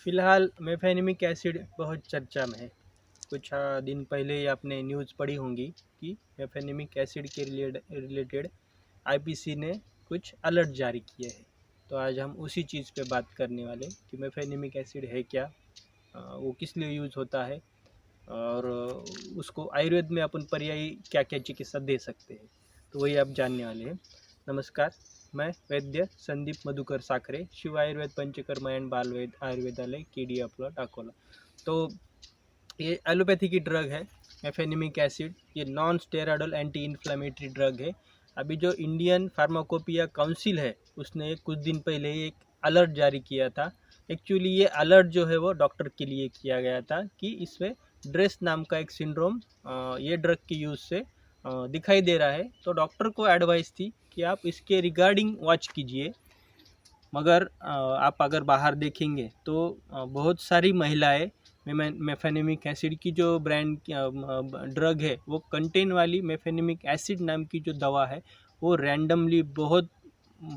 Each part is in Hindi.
फिलहाल मेफेनेमिक एसिड बहुत चर्चा में है। कुछ दिन पहले ही आपने न्यूज़ पढ़ी होंगी कि मेफेनेमिक एसिड के रिलेटेड आईपीसी ने कुछ अलर्ट जारी किए हैं। तो आज हम उसी चीज़ पे बात करने वाले कि मेफेनेमिक एसिड है क्या, वो किस लिए यूज़ होता है और उसको आयुर्वेद में अपन पर्यायी क्या क्या चिकित्सा दे सकते हैं, तो वही आप जानने वाले हैं। नमस्कार, मैं Vaidya Sandeep Madhukar Sakhare, Shiv Ayurveda Panchakarma and Balved Ayurvedalaya KD plot Akola. तो ये एलोपैथी की ड्रग है मेफेनेमिक एसिड। ये non steroidal anti inflammatory drug है। अभी जो इंडियन फार्माकोपिया काउंसिल है उसने कुछ दिन पहले एक अलर्ट जारी किया था। एक्चुअली ये अलर्ट जो है वो डॉक्टर के लिए किया गया था कि इसमें ड्रेस नाम का एक सिंड्रोम ये ड्रग के यूज़ से दिखाई दे रहा है। तो डॉक्टर को एडवाइस थी कि आप इसके रिगार्डिंग वॉच कीजिए। मगर आप अगर बाहर देखेंगे तो बहुत सारी महिलाएं मेफेनेमिक एसिड की जो ब्रांड ड्रग है वो कंटेन वाली मेफेनेमिक एसिड नाम की जो दवा है वो रैंडमली बहुत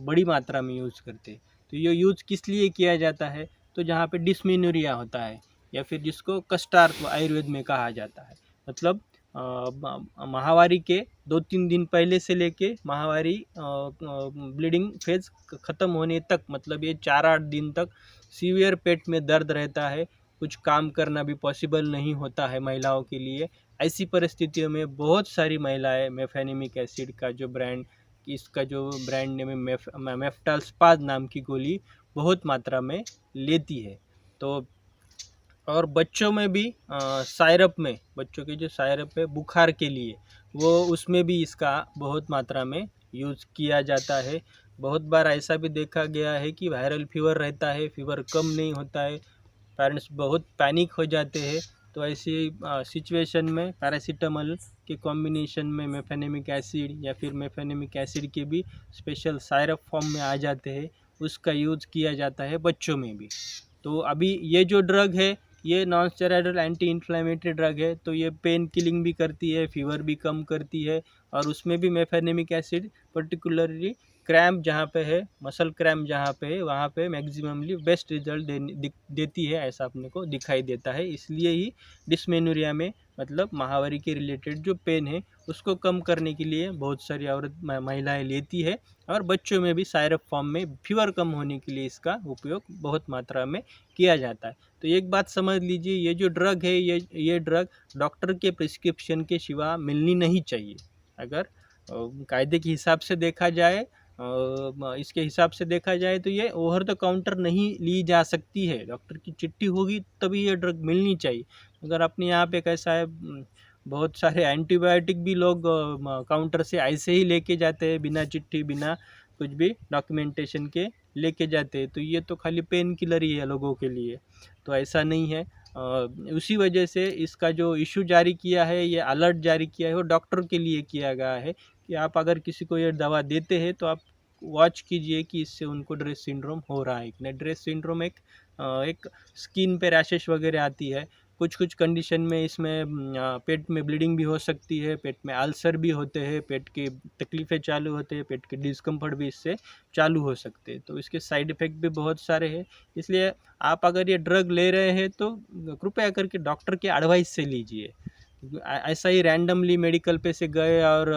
बड़ी मात्रा में यूज़ करते हैं। तो ये यूज़ किस लिए किया जाता है? तो जहाँ पे डिस्मेनोरिया होता है या फिर जिसको कष्टार्थ आयुर्वेद में कहा जाता है, मतलब माहवारी के 2-3 दिन पहले से लेके माहवारी ब्लीडिंग फेज ख़त्म होने तक, मतलब ये 4-8 दिन तक सीवियर पेट में दर्द रहता है। कुछ काम करना भी पॉसिबल नहीं होता है महिलाओं के लिए। ऐसी परिस्थितियों में बहुत सारी महिलाएं मेफेनेमिक एसिड का जो ब्रांड, इसका जो ब्रांड नेम है मेफ्टाल स्पाज नाम की गोली बहुत मात्रा में लेती है। तो और बच्चों में भी सायरप में, बच्चों की जो सायरप है बुखार के लिए, वो उसमें भी इसका बहुत मात्रा में यूज़ किया जाता है। बहुत बार ऐसा भी देखा गया है कि वायरल फीवर रहता है, फीवर कम नहीं होता है, पेरेंट्स बहुत पैनिक हो जाते हैं। तो ऐसी सिचुएशन में पैरासीटामोल के कॉम्बिनेशन में मेफेनेमिक एसिड या फिर मेफेनेमिक एसिड के भी स्पेशल सायरप फॉर्म में आ जाते हैं, उसका यूज़ किया जाता है बच्चों में भी। तो अभी ये जो ड्रग है ये non steroidal anti inflammatory drug है। तो ये पेन किलिंग भी करती है, फीवर भी कम करती है, और उसमें भी मेफेनेमिक एसिड पर्टिकुलरली क्रैम्प जहाँ पे है, मसल क्रैम्प जहाँ पे है, वहाँ पे मैक्सिममली बेस्ट रिजल्ट देती है, ऐसा अपने को दिखाई देता है। इसलिए ही डिस्मेनोरिया में, मतलब माहवारी के रिलेटेड जो पेन है उसको कम करने के लिए बहुत सारी औरत महिलाएं लेती है, और बच्चों में भी सायरप फॉर्म में फीवर कम होने के लिए इसका उपयोग बहुत मात्रा में किया जाता है। तो एक बात समझ लीजिए, ये जो ड्रग है ये ड्रग डॉक्टर के प्रिस्क्रिप्शन के सिवा मिलनी नहीं चाहिए। अगर कायदे के हिसाब से देखा जाए, इसके हिसाब से देखा जाए तो ये ओवर द काउंटर नहीं ली जा सकती है। डॉक्टर की चिट्ठी होगी तभी ये ड्रग मिलनी चाहिए। अगर अपने यहाँ पे कैसा है, बहुत सारे एंटीबायोटिक भी लोग काउंटर से ऐसे ही लेके जाते हैं, बिना चिट्ठी बिना कुछ भी डॉक्यूमेंटेशन के लेके जाते हैं। तो ये तो खाली पेन किलर ही है लोगों के लिए, तो ऐसा नहीं है। उसी वजह से इसका जो इशू जारी किया है, ये अलर्ट जारी किया है, वो डॉक्टर के लिए किया गया है कि आप अगर किसी को ये दवा देते हैं तो आप वॉच कीजिए कि इससे उनको ड्रेस सिंड्रोम हो रहा है कि नहीं। ड्रेस सिंड्रोम एक स्किन पे रैशेस वगैरह आती है। कुछ कुछ कंडीशन में इसमें पेट में ब्लीडिंग भी हो सकती है, पेट में अल्सर भी होते हैं, पेट की तकलीफ़ें चालू होते हैं, पेट के डिस्कम्फर्ट भी इससे चालू हो सकते हैं। तो इसके साइड इफ़ेक्ट भी बहुत सारे हैं। इसलिए आप अगर ये ड्रग ले रहे हैं तो कृपया करके डॉक्टर के एडवाइस से लीजिए। ऐसा ही रैंडमली मेडिकल पे से गए और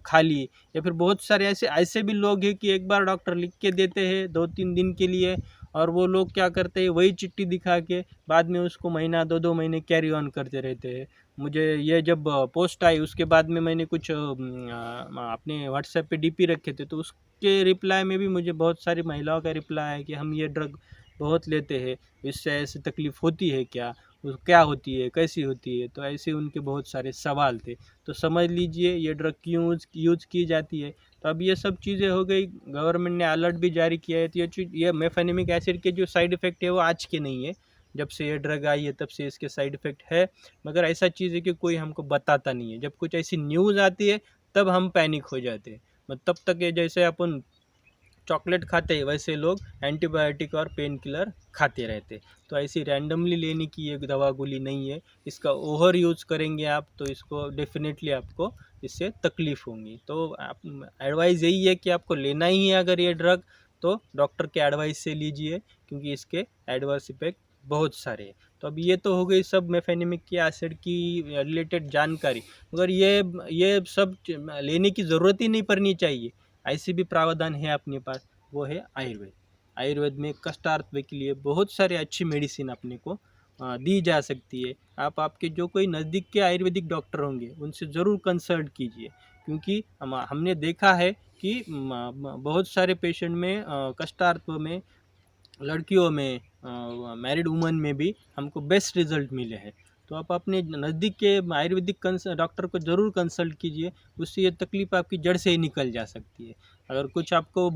खा ली, या फिर बहुत सारे ऐसे ऐसे भी लोग हैं कि एक बार डॉक्टर लिख के देते हैं 2-3 दिन के लिए, और वो लोग क्या करते हैं वही चिट्ठी दिखा के बाद में उसको महीना 2-2 महीने कैरी ऑन करते रहते हैं। मुझे ये जब पोस्ट आई उसके बाद में मैंने कुछ अपने व्हाट्सएप पे डीपी रखे थे, तो उसके रिप्लाई में भी मुझे बहुत सारी महिलाओं का रिप्लाई है कि हम ये ड्रग बहुत लेते हैं, इससे ऐसी तकलीफ़ होती है क्या, वो क्या होती है, कैसी होती है। तो ऐसे उनके बहुत सारे सवाल थे। तो समझ लीजिए ये ड्रग क्यों यूज़ की जाती है। तो अब ये सब चीज़ें हो गई, गवर्नमेंट ने अलर्ट भी जारी किया है। तो ये चीज़, ये मेफेनेमिक एसिड के जो साइड इफ़ेक्ट है वो आज के नहीं है, जब से ये ड्रग आई है तब से इसके साइड इफ़ेक्ट है। मगर ऐसा चीज़ है कि कोई हमको बताता नहीं है। जब कुछ ऐसी न्यूज़ आती है तब हम पैनिक हो जाते हैं। तब तक ये जैसे अपन चॉकलेट खाते हैं वैसे लोग एंटीबायोटिक और पेन किलर खाते रहते। तो ऐसी रैंडमली लेने की ये दवा गोली नहीं है। इसका ओवर यूज़ करेंगे आप तो इसको डेफिनेटली आपको इससे तकलीफ़ होंगी। तो आप एडवाइस यही है कि आपको लेना ही है अगर ये ड्रग, तो डॉक्टर के एडवाइस से लीजिए, क्योंकि इसके एडवर्स इफेक्ट बहुत सारे हैं। तो अब ये तो हो गई सब मेफेनेमिक के एसिड की रिलेटेड जानकारी, मगर ये सब लेने की ज़रूरत ही नहीं पड़नी चाहिए। ऐसी भी प्रावधान है अपने पास, वो है आयुर्वेद। आयुर्वेद में कष्टार्थ के लिए बहुत सारे अच्छी मेडिसिन अपने को दी जा सकती है। आप आपके जो कोई नज़दीक के आयुर्वेदिक डॉक्टर होंगे उनसे ज़रूर कंसल्ट कीजिए, क्योंकि हमने देखा है कि बहुत सारे पेशेंट में कष्टार्थ में, लड़कियों में, मैरिड वुमन में भी हमको बेस्ट रिजल्ट मिले हैं। तो आप अपने नज़दीक के आयुर्वेदिक डॉक्टर को ज़रूर कंसल्ट कीजिए, उससे ये तकलीफ़ आपकी जड़ से ही निकल जा सकती है। अगर कुछ आपको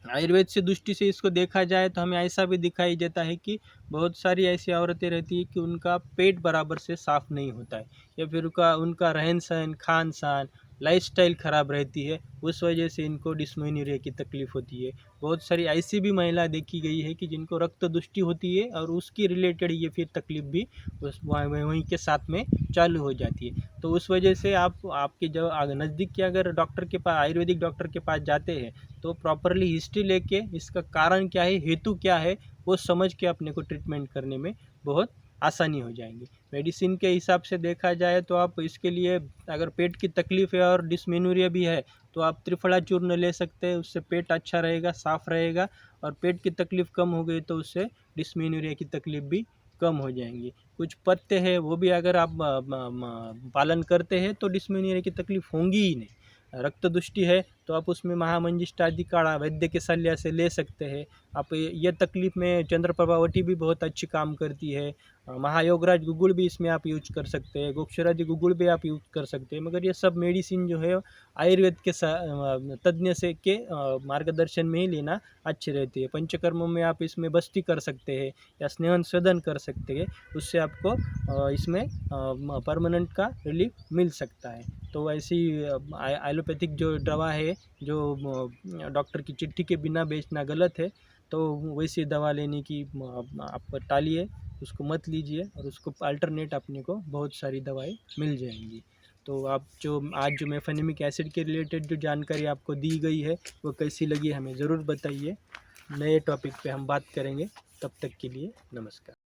आयुर्वेद से दृष्टि से इसको देखा जाए तो हमें ऐसा भी दिखाई देता है कि बहुत सारी ऐसी औरतें रहती है कि उनका पेट बराबर से साफ़ नहीं होता है, या फिर उनका रहन सहन, खान पान, लाइफस्टाइल ख़राब रहती है, उस वजह से इनको डिस्मेनोरिया की तकलीफ़ होती है। बहुत सारी ऐसी भी महिला देखी गई है कि जिनको रक्त दुष्टि होती है और उसकी रिलेटेड ये फिर तकलीफ़ भी उस वहीं के साथ में चालू हो जाती है। तो उस वजह से आपके जो नज़दीक के अगर डॉक्टर के पास, आयुर्वेदिक डॉक्टर के पास जाते हैं, तो प्रॉपरली हिस्ट्री लेके इसका कारण क्या है, हेतु क्या है, वो समझ के अपने को ट्रीटमेंट करने में बहुत आसानी हो जाएंगी। मेडिसिन के हिसाब से देखा जाए तो आप इसके लिए, अगर पेट की तकलीफ़ है और डिस्मेनोरिया भी है, तो आप त्रिफला चूर्ण ले सकते हैं, उससे पेट अच्छा रहेगा, साफ़ रहेगा। और पेट की तकलीफ़ कम हो गई तो उससे डिस्मेनोरिया की तकलीफ़ भी कम हो जाएंगी। कुछ पथ्य है वो भी अगर आप पालन करते हैं तो डिस्मेनोरिया की तकलीफ़ होंगी ही नहीं। रक्त दुष्टि है तो आप उसमें महामंजिष्ठ आदि काढ़ा वैद्य के सलाह से ले सकते हैं। आप ये तकलीफ़ में चंद्रप्रभावती भी बहुत अच्छी काम करती है। महायोगराज गुगुल भी इसमें आप यूज कर सकते हैं, गोक्षराज गुगुल भी आप यूज कर सकते हैं। मगर ये सब मेडिसिन जो है आयुर्वेद के तज्ञ से के मार्गदर्शन में ही लेना अच्छी रहती है। पंचकर्मों में आप इसमें बस्ती कर सकते हैं या स्नेहन स्वेदन कर सकते हैं, उससे आपको इसमें परमानेंट का रिलीफ मिल सकता है। तो ऐसी एलोपैथिक जो दवा है जो डॉक्टर की चिट्ठी के बिना बेचना गलत है, तो वैसी दवा लेने की आप टालिए, उसको मत लीजिए, और उसको अल्टरनेट अपने को बहुत सारी दवाएं मिल जाएंगी। तो आप जो आज जो मेफेनेमिक एसिड के रिलेटेड जो जानकारी आपको दी गई है वो कैसी लगी हमें ज़रूर बताइए। नए टॉपिक पे हम बात करेंगे, तब तक के लिए नमस्कार।